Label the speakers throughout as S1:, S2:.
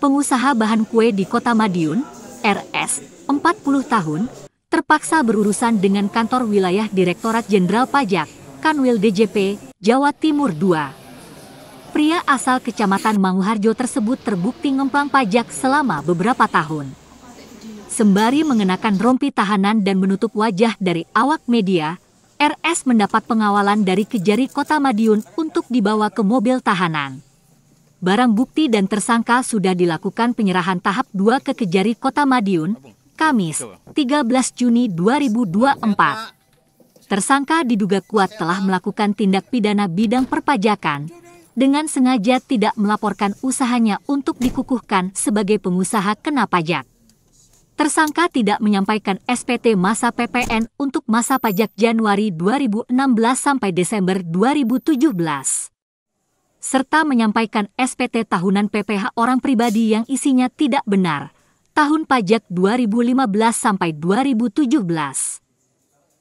S1: pengusaha bahan kue di Kota Madiun, RS, 40 tahun, terpaksa berurusan dengan kantor wilayah Direktorat Jenderal Pajak, Kanwil DJP, Jawa Timur II. Pria asal Kecamatan Manguharjo tersebut terbukti ngemplang pajak selama beberapa tahun. Sembari mengenakan rompi tahanan dan menutup wajah dari awak media, RS mendapat pengawalan dari Kejari Kota Madiun untuk dibawa ke mobil tahanan. Barang bukti dan tersangka sudah dilakukan penyerahan tahap 2 ke Kejari Kota Madiun, Kamis, 13 Juni 2024. Tersangka diduga kuat telah melakukan tindak pidana bidang perpajakan, dengan sengaja tidak melaporkan usahanya untuk dikukuhkan sebagai pengusaha kena pajak. Tersangka tidak menyampaikan SPT masa PPN untuk masa pajak Januari 2016 sampai Desember 2017. Serta menyampaikan SPT tahunan PPh orang pribadi yang isinya tidak benar, tahun pajak 2015 sampai 2017.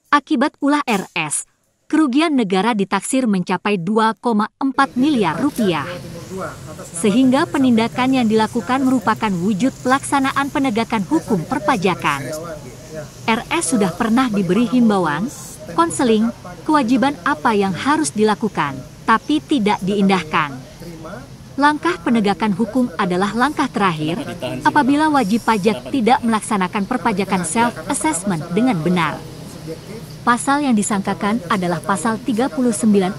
S1: Akibat ulah RS, kerugian negara ditaksir mencapai 2,4 miliar rupiah. Sehingga penindakan yang dilakukan merupakan wujud pelaksanaan penegakan hukum perpajakan. RS sudah pernah diberi himbauan, konseling, kewajiban apa yang harus dilakukan, tapi tidak diindahkan. Langkah penegakan hukum adalah langkah terakhir apabila wajib pajak tidak melaksanakan perpajakan self-assessment dengan benar. Pasal yang disangkakan adalah pasal 39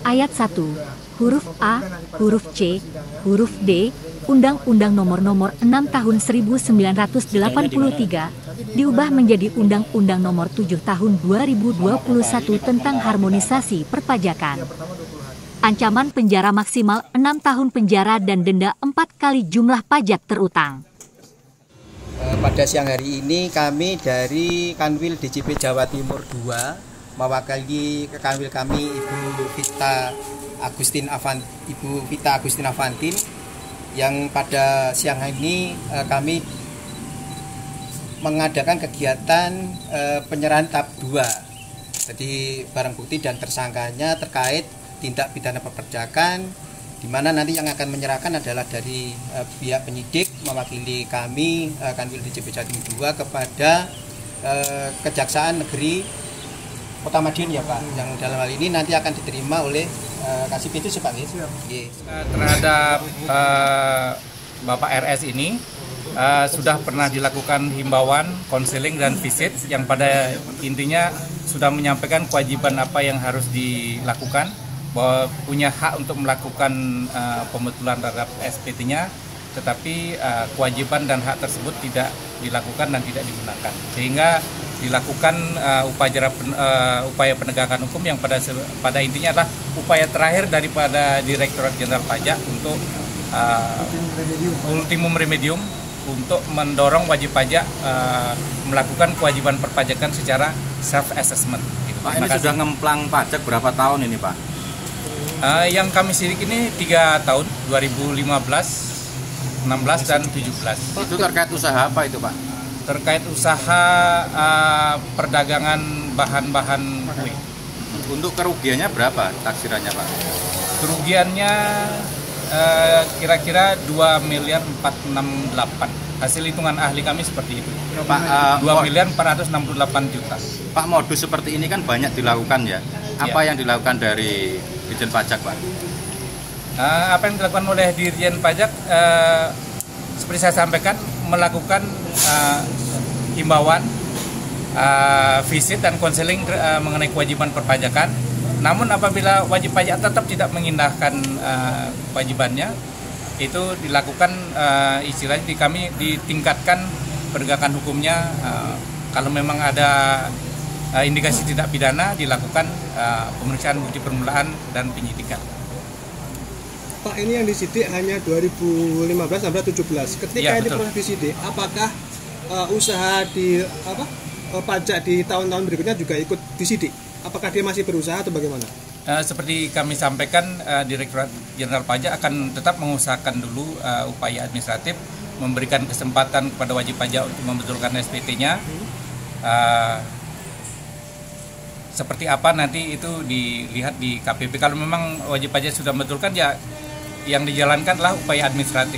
S1: ayat 1, huruf A, huruf C, huruf D, Undang-Undang Nomor 6 Tahun 1983, diubah menjadi Undang-Undang Nomor 7 Tahun 2021 tentang harmonisasi perpajakan. Ancaman penjara maksimal 6 tahun penjara dan denda 4 kali jumlah pajak terutang.
S2: Pada siang hari ini kami dari Kanwil DJP Jawa Timur II mewakili ke Kanwil kami Ibu Vita Agustin Avantin yang pada siang hari ini kami mengadakan kegiatan penyerahan tahap 2. Jadi barang bukti dan tersangkanya terkait tindak pidana perpajakan, di mana nanti yang akan menyerahkan adalah dari pihak penyidik mewakili kami Kanwil DJP Jawa Timur II kepada Kejaksaan Negeri Kota Madiun ya Pak, yang dalam hal ini nanti akan diterima oleh Kasih itu Pak.
S3: Terhadap Bapak RS ini sudah pernah dilakukan himbauan, konseling dan visit yang pada intinya sudah menyampaikan kewajiban apa yang harus dilakukan, bahwa punya hak untuk melakukan pembetulan terhadap SPT-nya, tetapi kewajiban dan hak tersebut tidak dilakukan dan tidak digunakan, sehingga dilakukan upaya penegakan hukum yang pada intinya adalah upaya terakhir daripada Direktorat Jenderal Pajak untuk ultimum remedium untuk mendorong wajib pajak melakukan kewajiban perpajakan secara self-assessment.
S4: Pak, ini sudah ngemplang pajak berapa tahun ini Pak?
S3: Yang kami sidik ini 3 tahun, 2015, 16 dan 17.
S4: Itu terkait usaha apa itu Pak?
S3: Terkait usaha perdagangan bahan-bahan kue.
S4: Untuk kerugiannya berapa taksirannya Pak?
S3: Kerugiannya kira-kira 2.468. Hasil hitungan ahli kami seperti itu.
S4: Pak,
S3: 2.468.000.000.
S4: Pak, modus seperti ini kan banyak dilakukan ya. Apa yang dilakukan dari Dirjen Pajak Pak?
S3: Apa yang dilakukan oleh Dirjen Pajak, seperti saya sampaikan, melakukan himbauan, visit dan konseling mengenai kewajiban perpajakan. Namun apabila wajib pajak tetap tidak mengindahkan kewajibannya, itu dilakukan istilahnya kami ditingkatkan penegakan hukumnya. Kalau memang ada indikasi tindak pidana, dilakukan pemeriksaan bukti permulaan dan penyidikan.
S5: Pak, ini yang disidik hanya 2015 sampai 17. Ketika
S3: ya,
S5: ini proses disidik, apakah usaha di pajak di tahun-tahun berikutnya juga ikut disidik? Apakah dia masih berusaha atau bagaimana?
S3: Seperti kami sampaikan, Direktorat Jenderal Pajak akan tetap mengusahakan dulu upaya administratif, memberikan kesempatan kepada wajib pajak untuk membetulkan SPT-nya. Seperti apa nanti itu dilihat di KPP. Kalau memang wajib pajak sudah membetulkan, ya yang dijalankan adalah upaya administratif.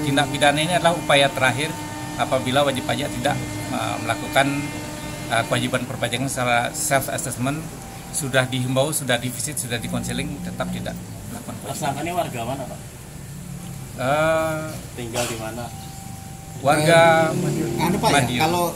S3: tindak pidana ini adalah upaya terakhir apabila wajib pajak tidak melakukan kewajiban perpajakan secara self assessment, sudah dihimbau, sudah divisit, sudah dikonseling, tetap tidak melakukan kewajiban.
S6: Tersangkanya warga mana, Pak?
S3: Eh,
S6: Tinggal di mana?
S3: warga
S2: Pak ya,
S3: Madiun.
S2: kalau